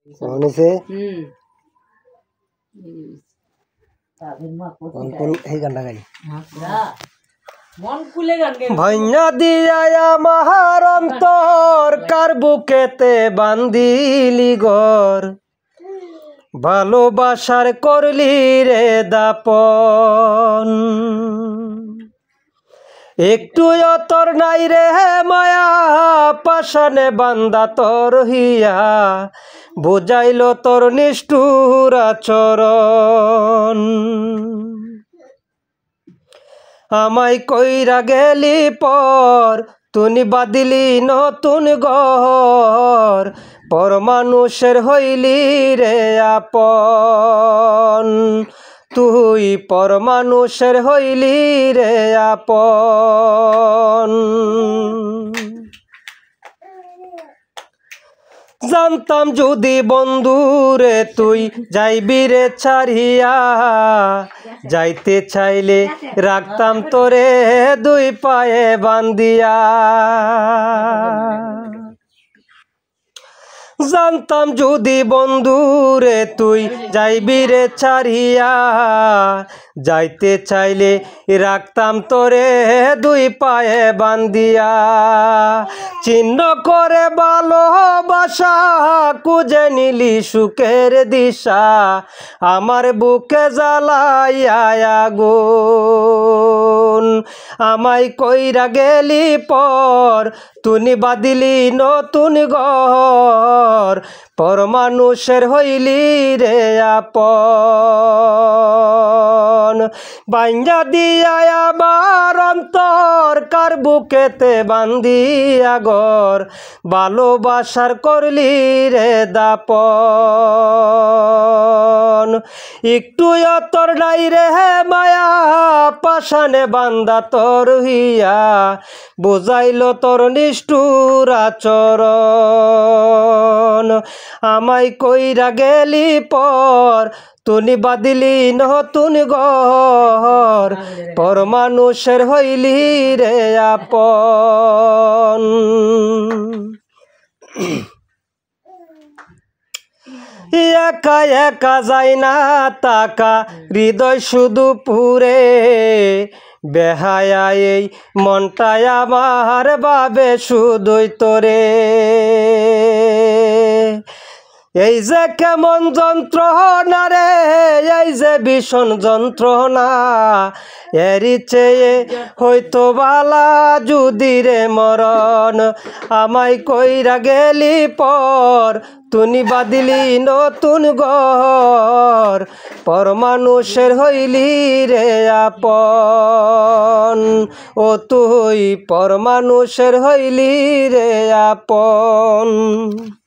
মনে সে এই গানটা গাই ভাইয়া দিয়া আমার অন্তর কার বুকেতে বান্দিলি ঘর ভালোবাসার করলি রে দাপন একটু তোর নাই রে মায়া পাশানে বান্দা তোর হিয়া বুঝাইল তোর নিষ্ঠুর আচরণ আমায় কইরা গেলি পর তুনি বাদিলি নতুন ঘর পর মানুষের হইলি রে আপন তুই পর মানুষের হইলি রে আপন জানতাম যদি বন্ধুরে তুই যাইবি রে ছাড়িয়া যাইতে চাইলে রাখতাম তোরে দুই পায়ে বান্দিয়া জানতাম যদি বন্ধুরে তুই যাইবি রে ছাড়িয়া যাইতে চাইলে রাখতাম তোরে দুই পায়ে বান্দিয়া চিহ্ন করে ভালোবাসা খুঁজে নিলি সুখের দিশা আমার বুকে জ্বালাইয়া আগুন আমায় কইরা গেলি পর তুনি বাদিলি নতুন ঘর পর মানুষের হইলি রে আপন বাইঞ্জা দিয়া আবার অন্তর কার বুকেতে বান্দিয়া ঘর ভালোবাসার করলি রে দাপন একটু তোর নাই রে মায়া পাশানে বান্দা তোর হিয়া বুঝাইল তোর নিষ্ঠুর আচরণ আমায় কইরা গেলি পর তুনি বাদিলি নতুন ঘর পর মানুষের হইলি রে আপন একা একা যায় না তাকা হৃদয় শুধু পুরে বেহায়া এই মনটায় আমার বাবে শুধুই তোরে এই যে কেমন যন্ত্রণা রে এই যে ভীষণ যন্ত্রণা এরই চেয়ে হয়তো বালা যদি রে মরণ আমায় কইরা গেলি পর তুনি বাদিলি নতুন ঘর পর মানুষের হইলি রে আপন ও তুই পর মানুষের হইলি রে আপন।